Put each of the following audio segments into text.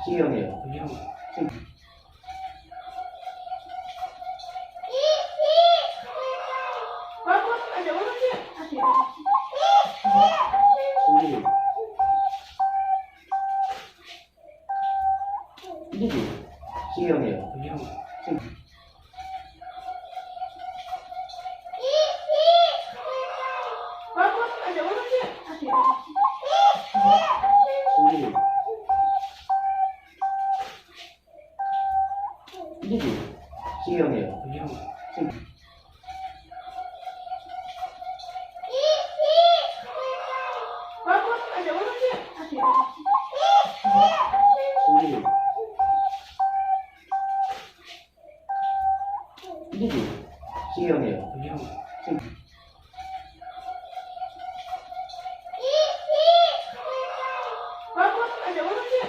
siangnya. Bagus, ada ulangnya. Begini, siangnya. Bagus, ada ulangnya. Begini, siangnya. Bagus, ada ulangnya. Begini, siangnya. Bagus, ada ulangnya.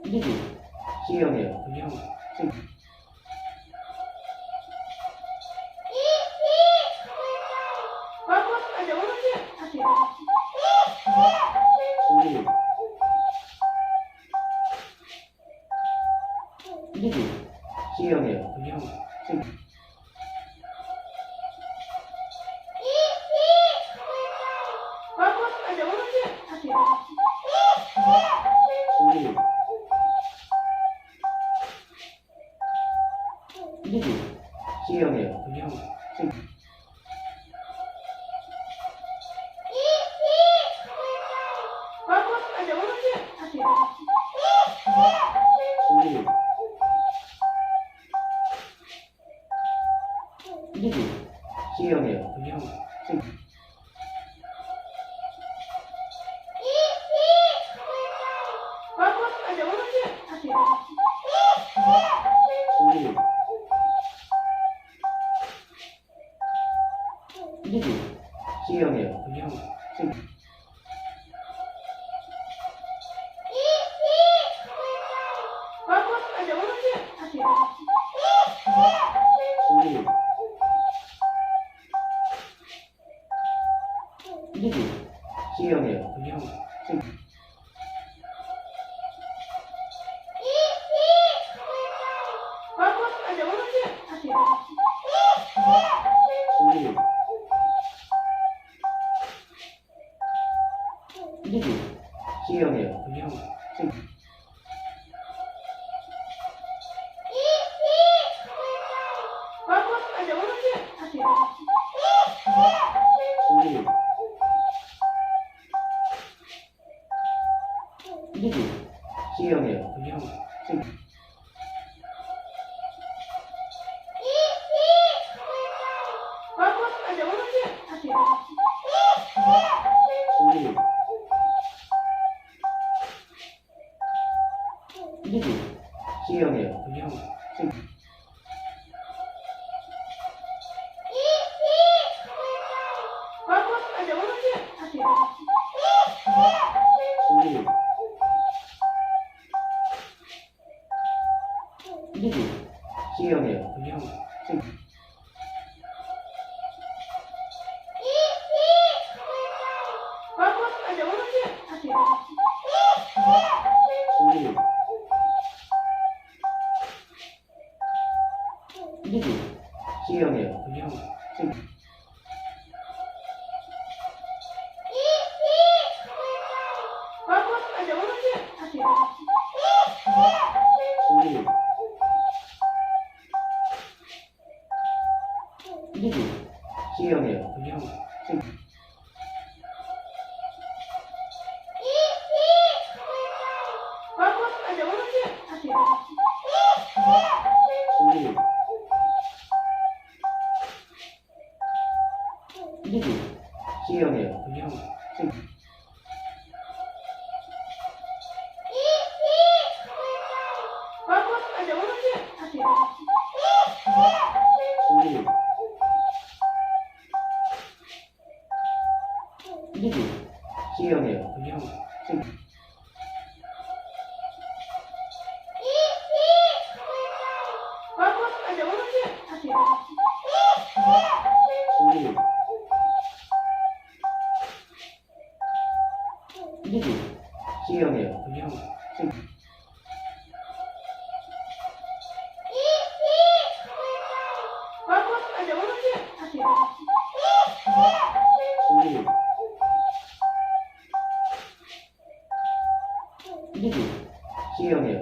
Begini, siangnya. Bagus, ada ulangnya. Begini, siangnya. Bagus, ada ulangnya. Begini, siangnya. Bagus, ada ulangnya. Begini, siangnya. Bagus, ada ulangnya. Begini, siangnya. Bagus, ada ulangnya. Begini, siangnya. Bagus, ada ulangnya. Begini, siangnya. Bagus, ada ulangnya. Begini, siangnya. Bagus, ada ulangnya. Begini, siangnya. Bagus, ada ulangnya. Begini, siangnya. Bagus, ada ulangnya. Begini, siangnya. Bagus, ada ulangnya. Begini, siangnya. Bagus, ada ulangnya. Begini, siangnya. Bagus, ada ulangnya. Begini, siangnya. Bagus, ada ulangnya. Ini tuh siang ya. Bagus, ada ulang sih. Asik. Sulit. Ini tuh siang ya.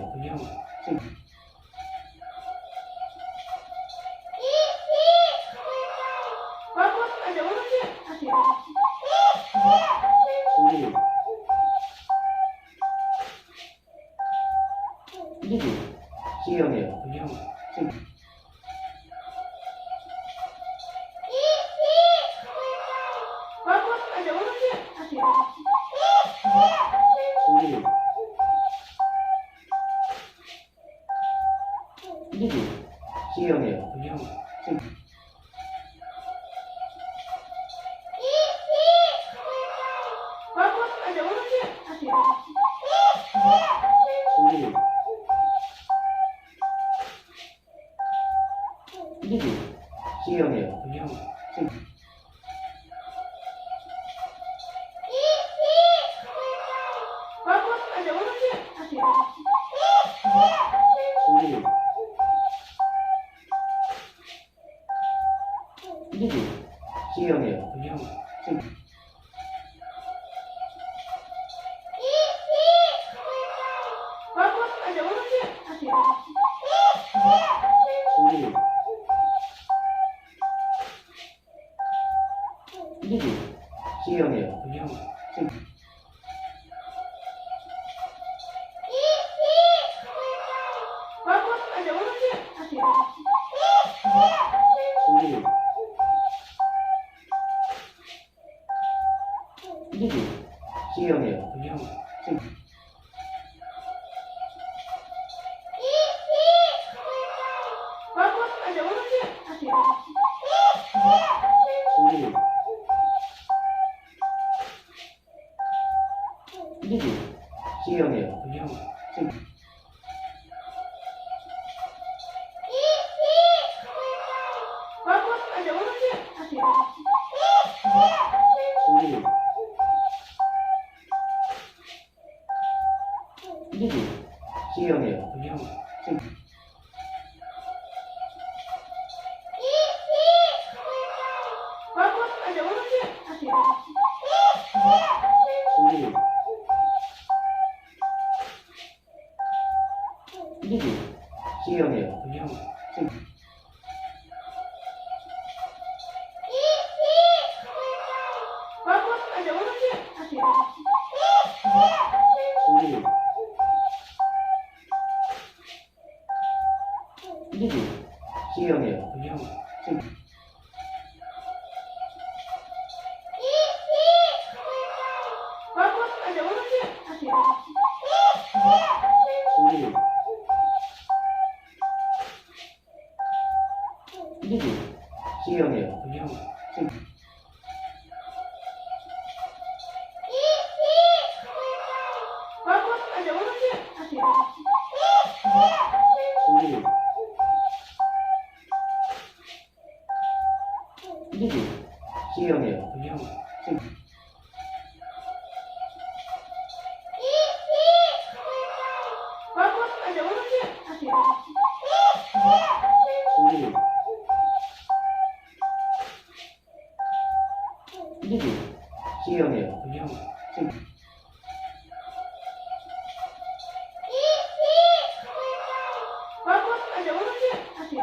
Bagus, ada ulang sih. Asik. Sulit. Ini tuh siang ya. Bagus, ada ulang sih. Asik. Sulit. Ini tuh siang ya. Bagus, ada ulang sih. Asik. Sulit. Ini tuh siang ya. Bagus, ada ulang sih. Asik. Sulit. Ini tuh siang ya. Bagus, ada ulang sih. Asik. Sulit. Ini tuh siang ya. Bagus, ada ulang sih. Asik. Sulit. Ini tuh siang ya. Bagus, ada ulang sih. Asik. Sulit. Ini tuh siang ya. Bagus, ada ulang sih. Asik. Sulit. Ini tuh siang ya. Bagus, ada ulang sih. Asik. Sulit. Ini tuh siang ya. Bagus, ada ulang sih. Asik. Sulit. Ini tuh siang ya. Bagus, ada ulang sih. Asik. Sulit. Ini tuh siang ya. Bagus, ada ulang sih. Asik. Sulit. Ini tuh siang ya. Bagus, ada ulang sih. Asik. Sulit. Ini tuh siang ya. Bagus, ada ulang sih. Asik.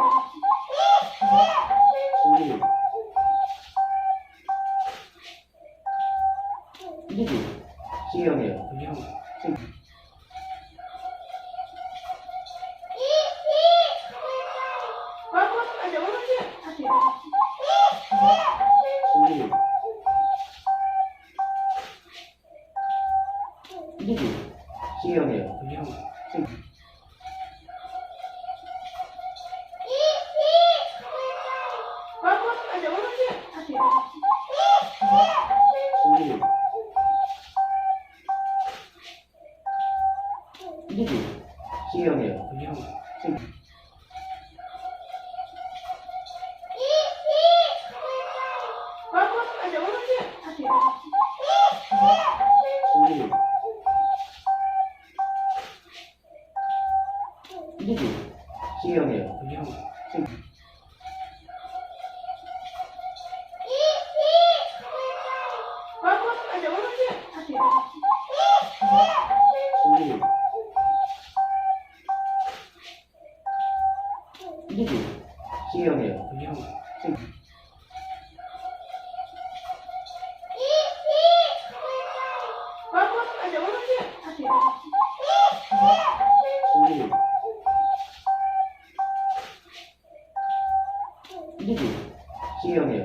Sulit. Ini tuh siang ya. Bagus, ada ulang sih. Asik. Sulit. Ini tuh siang ya. Bagus, ada ulang sih. Asik. Sulit. Ini tuh siang ya. Bagus, ada ulang sih. Asik. Sulit. ada ular sih? Asik. Ciri. Ini tuh siang ya. Bagus, ada ular sih? Asik. Ciri. Ini tuh siang ya.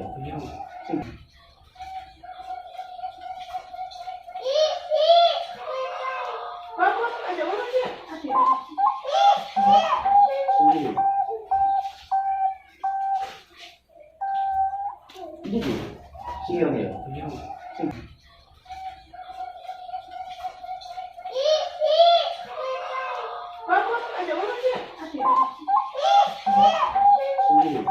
Bagus, ada ular sih? Asik. Ciri. Ini tuh siang ya. Bagus, ada ular sih? Asik. Ciri.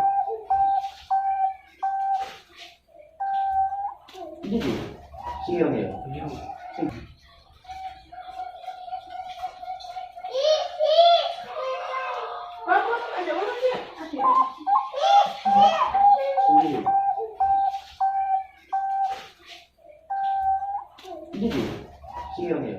Ini tuh siang ya. Bagus, ada ular sih? Asik. Ciri. Ini tuh siang ya.